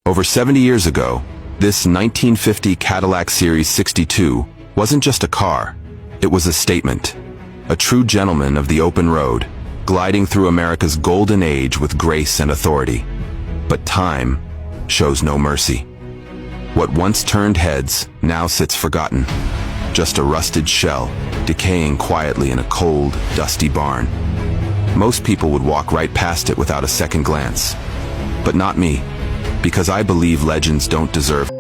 Over 70 years ago, this 1950 Cadillac Series 62 wasn't just a car, it was a statement. A true gentleman of the open road, gliding through America's golden age with grace and authority. But time shows no mercy. What once turned heads now sits forgotten. Just a rusted shell, decaying quietly in a cold, dusty barn. Most people would walk right past it without a second glance. But not me, because I believe legends don't deserve